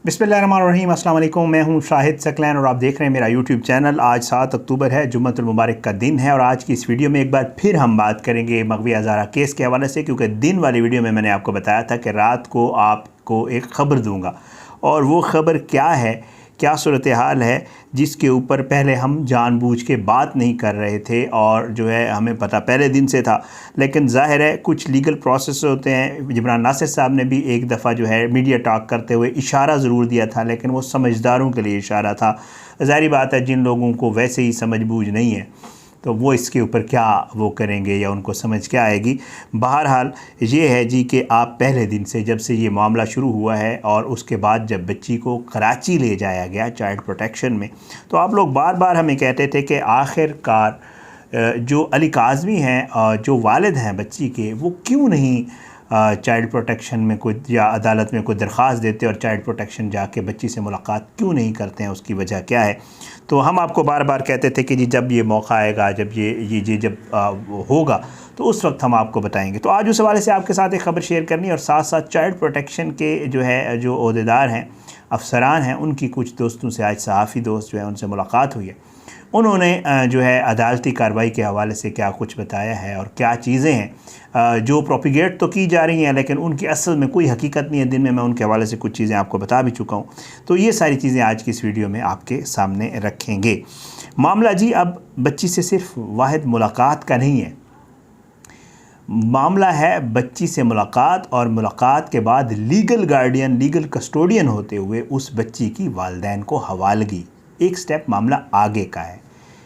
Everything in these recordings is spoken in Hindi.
बिस्मिल्लाहिर्रहमानिर्रहीम, अस्सलाम वालेकुम। मैं हूं शाहिद सकलैन और आप देख रहे हैं मेरा यूट्यूब चैनल। आज 7 अक्टूबर है, जुम्मतुल मुबारक का दिन है और आज की इस वीडियो में एक बार फिर हम बात करेंगे मग़वी हज़ारा केस के हवाले से, क्योंकि दिन वाली वीडियो में मैंने आपको बताया था कि रात को आपको एक ख़बर दूँगा और वो ख़बर क्या है, क्या सूरत हाल है जिसके ऊपर पहले हम जानबूझ के बात नहीं कर रहे थे और जो है हमें पता पहले दिन से था, लेकिन ज़ाहिर है कुछ लीगल प्रोसेस होते हैं। इमरान नासिर साहब ने भी एक दफ़ा जो है मीडिया टॉक करते हुए इशारा ज़रूर दिया था, लेकिन वो समझदारों के लिए इशारा था। ज़ाहिर बात है जिन लोगों को वैसे ही समझ बूझ नहीं है तो वो इसके ऊपर क्या वो करेंगे या उनको समझ क्या आएगी। बहरहाल ये है जी कि आप पहले दिन से जब से ये मामला शुरू हुआ है और उसके बाद जब बच्ची को कराची ले जाया गया चाइल्ड प्रोटेक्शन में, तो आप लोग बार बार हमें कहते थे कि आखिरकार जो अली काज़मी हैं, जो वालिद हैं बच्ची के, वो क्यों नहीं चाइल्ड प्रोटेक्शन में कोई या अदालत में कोई दरख्वास्त देते और चाइल्ड प्रोटेक्शन जाके बच्ची से मुलाकात क्यों नहीं करते हैं, उसकी वजह क्या है। तो हम आपको बार बार कहते थे कि जी जब ये मौका आएगा, जब ये जब होगा तो उस वक्त हम आपको बताएंगे। तो आज उस हवाले से आपके साथ एक ख़बर शेयर करनी और साथ साथ चाइल्ड प्रोटेक्शन के जो ओहदेदार हैं, अफसरान हैं, उनकी कुछ दोस्तों से आज सहाफ़ी दोस्त जो है उनसे मुलाकात हुई है। उन्होंने जो है अदालती कार्रवाई के हवाले से क्या कुछ बताया है और क्या चीज़ें हैं जो प्रोपिगेट तो की जा रही हैं लेकिन उनकी असल में कोई हकीकत नहीं है। दिन में मैं उनके हवाले से कुछ चीज़ें आपको बता भी चुका हूँ, तो ये सारी चीज़ें आज की इस वीडियो में आपके सामने रखेंगे। मामला जी अब बच्ची से सिर्फ वाहिद मुलाकात का नहीं है, मामला है बच्ची से मुलाकात और मुलाकात के बाद लीगल गार्डियन, लीगल कस्टोडियन होते हुए उस बच्ची की वालिदैन को हवालगी। एक स्टेप मामला आगे का है।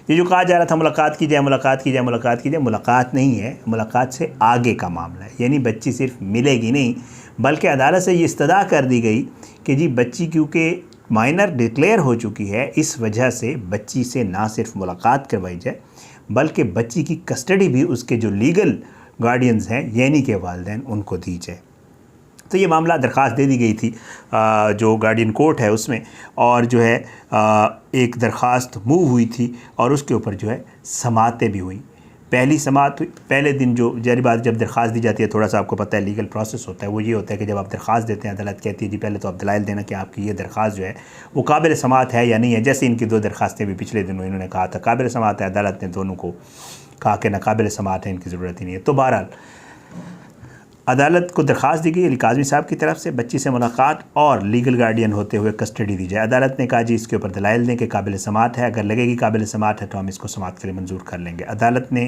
ये जो कहा जा रहा था मुलाकात की जाए, मुलाकात की जाए, मुलाकात की जाए, मुलाकात नहीं है, मुलाकात से आगे का मामला है। यानी बच्ची सिर्फ मिलेगी नहीं, बल्कि अदालत से ये इस्तदा कर दी गई कि जी बच्ची क्योंकि माइनर डिक्लेयर हो चुकी है, इस वजह से बच्ची से ना सिर्फ मुलाकात करवाई जाए बल्कि बच्ची की कस्टडी भी उसके जो लीगल गार्डियंस हैं यानी कि वालिदैन उनको दी जाए। तो ये मामला दरख्वास्त दे दी गई थी जो गार्डियन कोर्ट है उसमें, और जो है एक दरख्वास्त मूव हुई थी और उसके ऊपर जो है समातें भी हुई। पहली समात हुई पहले दिन। जो जारी बात, जब दरख्वास्त दी जाती है, थोड़ा सा आपको पता है लीगल प्रोसेस होता है, वो ये होता है कि जब आप दरख्वास्त देते हैं अदालत कहती है जी पहले तो आप दलाइल देना कि आपकी ये दरख्वास्त जो है वो काबिल समात है या नहीं है। जैसे इनकी दो दरख्वास्तें भी पिछले दिनों इन्होंने कहा था काबिल समात है, अदालत ने दोनों को कहा कि नाकाबिल समात है, इनकी ज़रूरत ही नहीं है। तो बहरहाल अदालत को दरख्वास्त दी गई अली काज़मी साहब की तरफ से बच्ची से मुलाकात और लीगल गार्डियन होते हुए कस्टडी दी जाए। अदालत ने कहा जी इसके ऊपर दलाइल दें कि काबिल समात है, अगर लगेगी काबिल समात है तो हम इसको समात के लिए मंजूर कर लेंगे। अदालत ने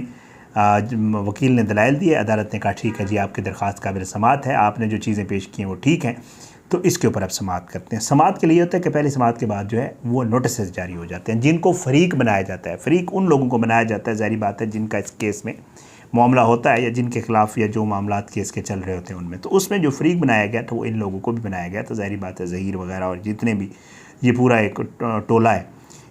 वकील ने दलाइल दिए, अदालत ने कहा ठीक है जी आपकी दरख्वास्त काबिल समात है, आपने जो चीज़ें पेश की हैं वो ठीक हैं, तो इसके ऊपर आप समात करते हैं। समात के लिए होता है कि पहली समात के बाद जो है वो नोटिस जारी हो जाते हैं, जिनको फ़रीक बनाया जाता है। फ़रीक उन लोगों को बनाया जाता है, ज़ाहिर बात है जिनका इस केस में मामला होता है या जिनके ख़िलाफ़ या जो मामलात केस के चल रहे होते हैं उनमें। तो उसमें जो फ़रीक बनाया गया था वो इन लोगों को भी बनाया गया। तो ज़ाहिर बात है ज़हीर वगैरह और जितने भी ये पूरा एक टोला है,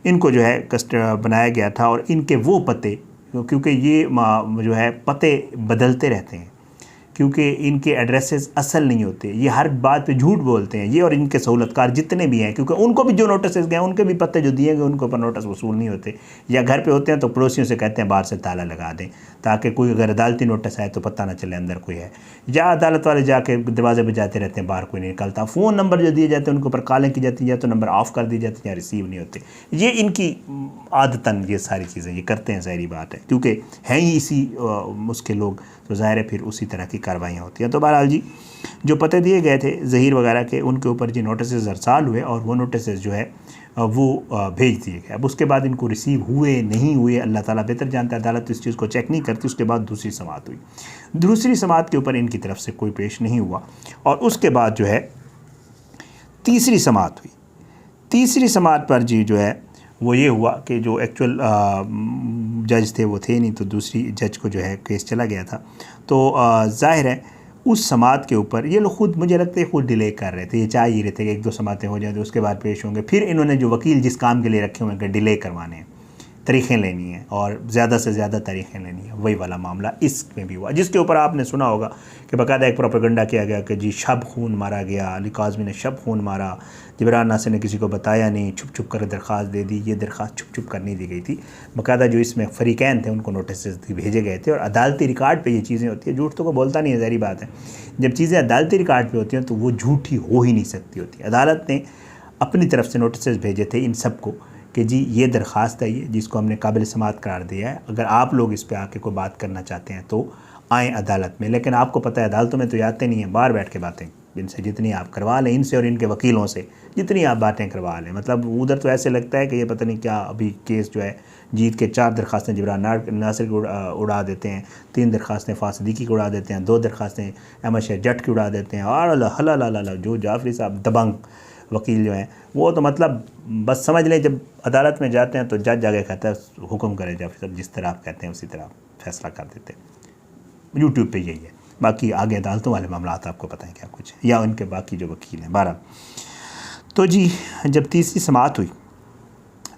इनको जो है बनाया गया था। और इनके वो पते, क्योंकि ये जो है पते बदलते रहते हैं, क्योंकि इनके एड्रेसेस असल नहीं होते, ये हर बात पे झूठ बोलते हैं ये और इनके सहूलतकार जितने भी हैं, क्योंकि उनको भी जो नोटिस गए उनके भी पत्ते जो दिए गए उनके ऊपर नोटिस वसूल नहीं होते, या घर पे होते हैं तो पड़ोसियों से कहते हैं बाहर से ताला लगा दें ताकि कोई अगर अदालती नोटिस आए तो पता ना चले अंदर कोई है, या अदालत वाले जाके दरवाजे पर जाते रहते हैं, बाहर कोई नहीं निकलता। फ़ोन नंबर जो दिए जाते हैं उनके ऊपर कॉलें की जाती हैं, या तो नंबर ऑफ़ कर दिए जाते हैं या रिसीव नहीं होते। ये इनकी आदतन ये सारी चीज़ें ये करते हैं, ज़ाहिर बात है क्योंकि हैं ही इसी उसके लोग, तो ज़ाहिर है फिर उसी तरह की कार्रवाइयाँ होती हैं। तो बहरहाल जी जो पते दिए गए थे ज़हीर वगैरह के, उनके ऊपर जी नोटिस अरसाल हुए और वो नोटिस जो है वो भेज दिए गए। अब उसके बाद इनको रिसीव हुए नहीं हुए अल्लाह ताला बेहतर जानता है, अदालत इस चीज़ को चेक नहीं करती। उसके बाद दूसरी समात हुई, दूसरी समात के ऊपर इनकी तरफ से कोई पेश नहीं हुआ और उसके बाद जो है तीसरी समात हुई। तीसरी समात पर जी जो है वो ये हुआ कि जो एक्चुअल जज थे वो थे नहीं, तो दूसरी जज को जो है केस चला गया था। तो ज़ाहिर है उस समात के ऊपर ये लोग खुद, मुझे लगता है खुद डिले कर रहे थे, ये चाह ही रहे थे कि एक दो समातें हो जाए तो उसके बाद पेश होंगे। फिर इन्होंने जो वकील जिस काम के लिए रखे हुए हैं डिले करवाने हैं तारीखें लेनी है और ज़्यादा से ज़्यादा तारीखें लेनी है। वही वाला मामला इसमें भी हुआ, जिसके ऊपर आपने सुना होगा कि बाकायदा एक प्रोपेगेंडा किया गया कि जी शब खून मारा गया, अली काज़मी ने शब खून मारा, जबरान नासिर ने किसी को बताया नहीं, छुप छुप कर दरख्वास्त दे दी। ये दरख्वास्त छुप छुप कर नहीं दी गई थी, बाकायदा जो इसमें फ़रीक़ैन थे उनको नोटिस भेजे गए थे और अदालती रिकॉर्ड पर ये चीज़ें होती है। झूठ तो कोई बोलता नहीं है, ज़ाहिर बात है। जब चीज़ें अदालती रिकॉर्ड पर होती हैं तो वो झूठी हो ही नहीं सकती होती। अदालत ने अपनी तरफ से नोटिस भेजे थे इन सब को कि जी ये दरख्वास्त है, ये जिसको हमने काबिल समात करार दिया है, अगर आप लोग इस पे आके कोई बात करना चाहते हैं तो आएँ अदालत में। लेकिन आपको पता है अदालतों में तो आते नहीं हैं, बाहर बैठ के बातें, इनसे जितनी आप करवा लें, इनसे और इनके वकीलों से जितनी आप बातें करवा लें। मतलब उधर तो ऐसे लगता है कि ये पता नहीं क्या, अभी केस जो है जीत के 4 दरख्वास्तें जबरान नासिर को उड़ा देते हैं, 3 दरख्वास्तें फासिदीकी को उड़ा देते हैं, 2 दरख्वास्तें अहमद शेख जट की उड़ा देते हैं। और हला जो जाफरी साहब दबंग वकील जो हैं वो तो मतलब बस समझ लें जब अदालत में जाते हैं तो जज जाके कहता है हुक्म करें जाफरी साहब, जिस तरह आप कहते हैं उसी तरह आप फैसला कर देते हैं। यूट्यूब पे यही है, बाकी आगे अदालतों वाले मामला आपको पता है क्या कुछ, या उनके बाकी जो वकील हैं। 12 तो जी जब तीसरी समाअत हुई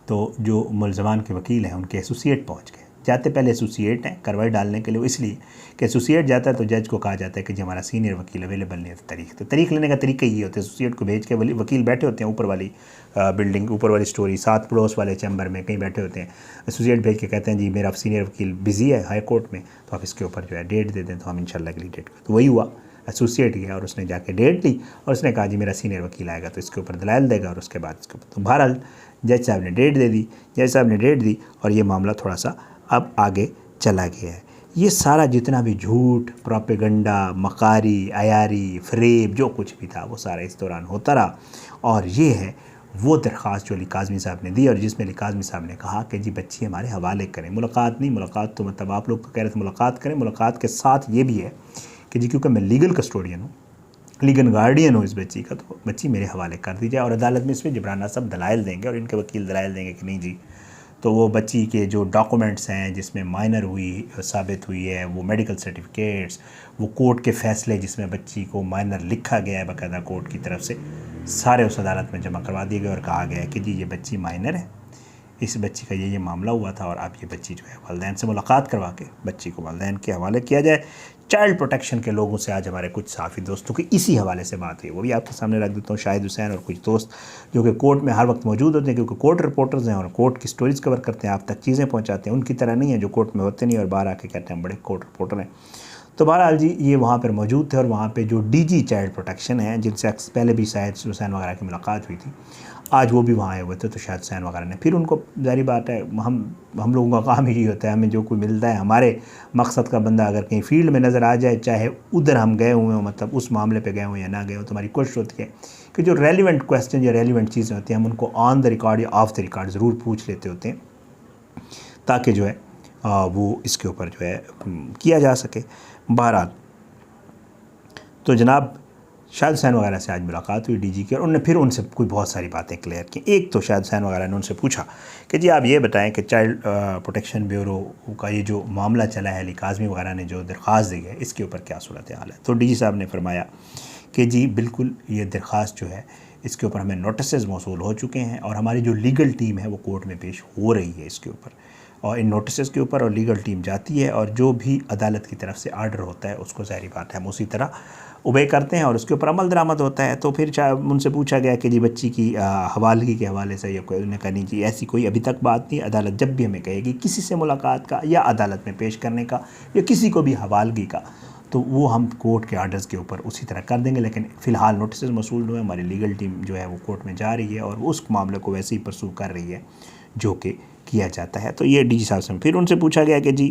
तो जो मुलज़मान के वकील हैं उनके एसोसिएट पहुँच गए। जाते पहले एसोसिएट हैं कार्रवाई डालने के लिए, इसलिए कि एसोसिएट जाता है तो जज को कहा जाता है कि जी हमारा सीनियर वकील अवेलेबल नहीं है तारीख। तो तारीख लेने का तरीका ये होता है, एसोसिएट को भेज के वकील बैठे होते हैं ऊपर वाली बिल्डिंग, ऊपर वाली स्टोरी, 7 पड़ोस वाले चैम्बर में कहीं बैठे होते हैं। एसोसिएट भेज के कहते हैं जी मेरा सीनियर वकील बिज़ी है हाई कोर्ट में, तो आप इसके ऊपर जो है डेट दे दें तो हम इंशाल्लाह अगली डेट को। तो वही हुआ, एसोसिएट गया और उसने जाके डेट ली और उसने कहा जी मेरा सीनियर वकील आएगा तो इसके ऊपर दलाइल देगा और उसके बाद इसके ऊपर। तो बहरहाल जज साहब ने डेट दे दी, जज साहब ने डेट दी और ये मामला थोड़ा सा अब आगे चला गया है। ये सारा जितना भी झूठ, प्रोपेगेंडा, मकारी, अयारी, फरेब जो कुछ भी था वो सारा इस दौरान होता रहा। और ये है वो दरख्वास्त जो अली काज़मी साहब ने दी और जिसमें अली काज़मी साहब ने कहा कि जी बच्ची हमारे हवाले करें। मुलाकात नहीं, मुलाकात तो मतलब आप लोग तो कह रहे थे मुलाकात करें, मुलाकात के साथ ये भी है कि जी क्योंकि मैं लीगल कस्टोडियन हूँ, लीगल गार्डियन हूँ इस बच्ची का, तो बच्ची मेरे हवाले कर दी जाए और अदालत में इसमें जबराना सब दलाइल देंगे और इनके वकील दलाइल देंगे कि नहीं जी तो वो बच्ची के जो डॉक्यूमेंट्स हैं जिसमें माइनर हुई साबित हुई है, वो मेडिकल सर्टिफिकेट्स, वो कोर्ट के फ़ैसले जिसमें बच्ची को माइनर लिखा गया है बाकायदा कोर्ट की तरफ से, सारे उस अदालत में जमा करवा दिए गए और कहा गया है कि जी ये बच्ची माइनर है, इस बच्ची का ये मामला हुआ था और अब ये बच्ची जो है वालिदैन से मुलाकात करवा के बच्ची को वालिदैन के हवाले किया जाए। चाइल्ड प्रोटेक्शन के लोगों से आज हमारे कुछ साफ़ी दोस्तों की इसी हवाले से बात हुई, वो भी आपके सामने रख देता हूँ। शाहिद हुसैन और कुछ दोस्त जो कि कोर्ट में हर वक्त मौजूद होते हैं क्योंकि कोर्ट रिपोर्टर्स हैं और कोर्ट की स्टोरीज़ कवर करते हैं, आप तक चीज़ें पहुँचाते हैं। उनकी तरह नहीं है जो कोर्ट में होते नहीं और बाहर आके कहते हैं बड़े कोर्ट रिपोर्टर हैं। तो बहरहाल जी ये वहाँ पर मौजूद थे और वहाँ पे जो डीजी चाइल्ड प्रोटेक्शन है जिनसे पहले भी शाहिद हुसैन वगैरह की मुलाकात हुई थी, आज वो भी वहाँ आए हुए थे। तो शाहिद हुसैन वगैरह ने फिर उनको, जारी बात है हम लोगों का काम ही होता है, हमें जो कोई मिलता है हमारे मकसद का बंदा अगर कहीं फील्ड में नज़र आ जाए, चाहे उधर हम गए हुए हों, मतलब उस मामले पे गए हों या ना गए हों, तो हमारी कोशिश होती है कि जो रेलिवेंट क्वेश्चन या रेलिवेंट चीज़ें होती हैं हम उनको ऑन द रिकॉर्ड या ऑफ द रिकॉर्ड ज़रूर पूछ लेते होते हैं ताकि जो है वो इसके ऊपर जो है किया जा सके। बहरहाल तो जनाब शाहिद हुसैन वगैरह से आज मुलाकात हुई डीजी की और उन्होंने फिर उनसे कोई बहुत सारी बातें क्लियर की। एक तो शाहिद हुसैन वगैरह ने उनसे पूछा कि जी आप ये बताएं कि चाइल्ड प्रोटेक्शन ब्यूरो का ये जो मामला चला है, अली काज़मी वगैरह ने जो दरख्वास्त दी है, इसके ऊपर क्या सूरत हाल है। तो डीजी साहब ने फरमाया कि जी बिल्कुल ये दरख्वास्त जो है इसके ऊपर हमें नोटिस मौसूल हो चुके हैं और हमारी जो लीगल टीम है वो कोर्ट में पेश हो रही है इसके ऊपर, और इन नोटिस के ऊपर और लीगल टीम जाती है और जो भी अदालत की तरफ से आर्डर होता है उसको ज़ाहिर बात है हम उसी तरह उबे करते हैं और उसके ऊपर अमल दरामद होता है। तो फिर उनसे पूछा गया कि जी बच्ची की हवालगी के हवाले से या कोई, उन्होंने कहा नहीं जी ऐसी कोई अभी तक बात नहीं, अदालत जब भी हमें कहेगी किसी से मुलाकात का या अदालत में पेश करने का या किसी को भी हवालगी का, तो वो हम कोर्ट के आर्डर्स के ऊपर उसी तरह कर देंगे। लेकिन फ़िलहाल नोटिस मौसूल हुए, हमारी लीगल टीम जो है वो कोर्ट में जा रही है और उस मामले को वैसे ही परसू कर रही है जो कि किया जाता है। तो ये डीजी साहब से फिर उनसे पूछा गया कि जी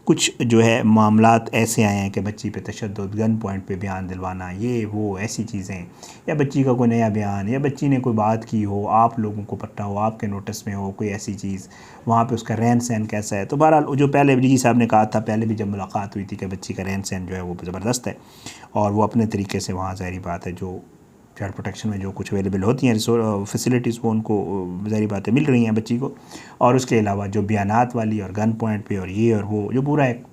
कुछ जो है मामलात ऐसे आए हैं कि बच्ची पे तशद्दुद, गन पॉइंट पे बयान दिलवाना, ये वो ऐसी चीज़ें, या बच्ची का कोई नया बयान या बच्ची ने कोई बात की हो, आप लोगों को पता हो, आपके नोटिस में हो कोई ऐसी चीज़, वहाँ पे उसका रहन सहन कैसा है। तो बहरहाल जो पहले डीजी साहब ने कहा था, पहले भी जब मुलाकात हुई थी कि बच्ची का रहन सहन जो है वो ज़बरदस्त है और वो अपने तरीके से वहाँ ज़ाहिर बात है जो चाइल्ड प्रोटेक्शन में जो कुछ अवेलेबल होती हैं फैसिलिटीज़ वो उनको ज़ाहिर बातें मिल रही हैं बच्ची को। और उसके अलावा जो बयानात वाली और गन पॉइंट पे और ये और वो जो पूरा एक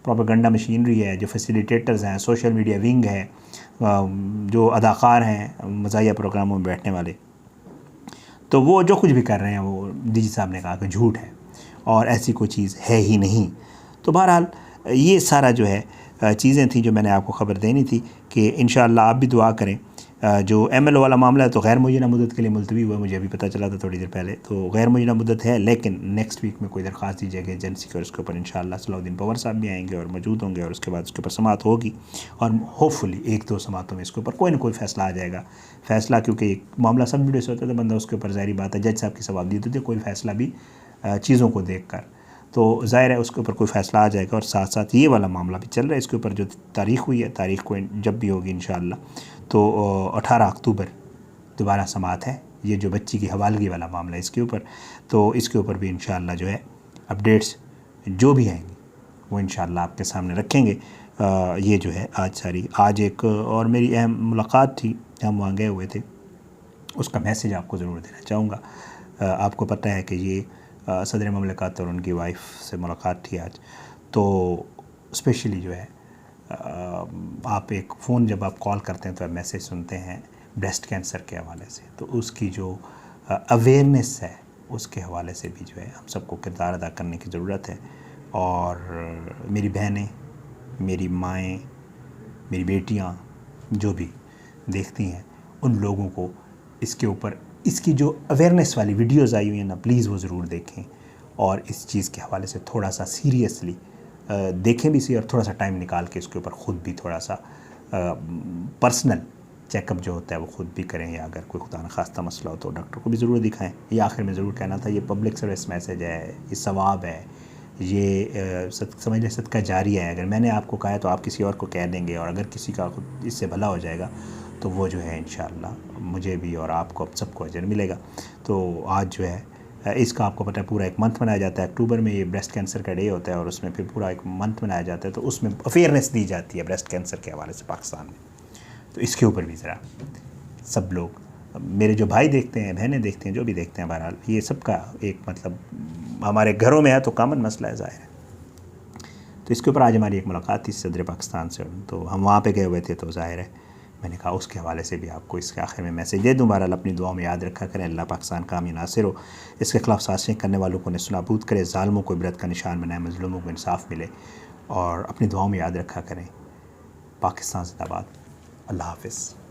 प्रोपेगेंडा मशीनरी है, जो फैसिलिटेटर्स हैं, सोशल मीडिया विंग है, जो अदाकार हैं मज़ाहिया प्रोग्रामों में बैठने वाले, तो वो जो कुछ भी कर रहे हैं वो डीजी साहब ने कहा कि झूठ है और ऐसी कोई चीज़ है ही नहीं। तो बहरहाल ये सारा जो है चीज़ें थी जो मैंने आपको ख़बर देनी थी कि इंशाअल्लाह आप भी दुआ करें। जो MLO वाला मामला है तो गैर मुय्यना मुद्दत के लिए मुलतवी हुआ, मुझे अभी पता चला था थोड़ी देर पहले। तो गैर मुय्यना मुद्दत है, लेकिन नेक्स्ट वीक में कोई दरख्वास्त दी जाएगी एजेंसी की और उसके ऊपर इंशाअल्लाह सलाउद्दीन पवार साहब भी आएंगे और मौजूद होंगे और उसके बाद उसके ऊपर समाअत होगी और होपफुली 1-2 समाअतों में इसके ऊपर कोई ना कोई फ़ैसला आ जाएगा। फ़ैसला क्योंकि एक मामला सब वीडियो से होता है तो बंदा उसके ऊपर ज़ाहिर बात है जज साहब की सवालियत होती है, कोई फ़ैसला भी चीज़ों को देख कर, तो ज़ाहिर है उसके ऊपर कोई फ़ैसला आ जाएगा। और साथ साथ ये वाला मामला भी चल रहा है, इसके ऊपर जो तारीख़ हुई है, तारीख़ को जब भी होगी इंशाअल्लाह तो 18 अक्टूबर दोबारा समाअत है। ये जो बच्ची की हवालगी वाला मामला है इसके ऊपर, तो इसके ऊपर भी इंशाअल्लाह जो है अपडेट्स जो भी आएंगी वो इंशाअल्लाह आपके सामने रखेंगे। ये जो है आज एक और मेरी अहम मुलाकात थी, हम वहाँ गए हुए थे, उसका मैसेज आपको ज़रूर देना चाहूँगा। आपको पता है कि ये सदर ममलकत और उनकी वाइफ से मुलाकात थी आज। तो स्पेशली जो है आप एक फ़ोन जब आप कॉल करते हैं तो आप मैसेज सुनते हैं ब्रेस्ट कैंसर के हवाले से, तो उसकी जो अवेयरनेस है उसके हवाले से भी जो है हम सबको किरदार अदा करने की ज़रूरत है। और मेरी बहनें, मेरी माएँ, मेरी बेटियाँ जो भी देखती हैं उन लोगों को इसके ऊपर इसकी जो अवेयरनेस वाली वीडियोस आई हुई हैं ना, प्लीज़ वो ज़रूर देखें और इस चीज़ के हवाले से थोड़ा सा सीरियसली देखें भी सही और थोड़ा सा टाइम निकाल के इसके ऊपर ख़ुद भी थोड़ा सा पर्सनल चेकअप जो होता है वो ख़ुद भी करें, या अगर कोई खुदा न खास्ता मसला हो तो डॉक्टर को भी ज़रूर दिखाएं। ये आखिर में ज़रूर कहना था, ये पब्लिक सर्विस मैसेज है, ये सवाब है, ये समझ लें सदका जारिया है। अगर मैंने आपको कहा है तो आप किसी और को कह देंगे, और अगर किसी का इससे भला हो जाएगा तो वो जो है इंशाअल्लाह मुझे भी और आपको सबको अजर मिलेगा। तो आज जो है इसका आपको पता है पूरा एक मंथ मनाया जाता है। अक्टूबर में ये ब्रेस्ट कैंसर का डे होता है और उसमें फिर पूरा एक मंथ मनाया जाता है, तो उसमें अवेयरनेस दी जाती है ब्रेस्ट कैंसर के हवाले से पाकिस्तान में। तो इसके ऊपर भी ज़रा सब लोग, मेरे जो भाई देखते हैं, बहनें देखते हैं, जो भी देखते हैं, बहरहाल ये सबका एक मतलब हमारे घरों में है तो कॉमन मसला है ज़ाहिर है। तो इसके ऊपर आज हमारी एक मुलाकात थी सदर पाकिस्तान से, तो हम वहाँ पे गए हुए थे, तो ज़ाहिर है मैंने कहा उसके हवाले से भी आपको इसके आखिर में मैसेज दे दूँ। बहरहाल अपनी दुआओं में याद रखा करें, अल्लाह पाकिस्तान कामी नासिर हो, इसके खिलाफ साजिशें करने वालों को नेस्तनाबूद करे, ज़ालिमों को इबरत का निशान बनाए, मज़लूमों को इंसाफ मिले, और अपनी दुआओं में याद रखा करें। पाकिस्तान ज़िंदाबाद। अल्लाह हाफ़िज़।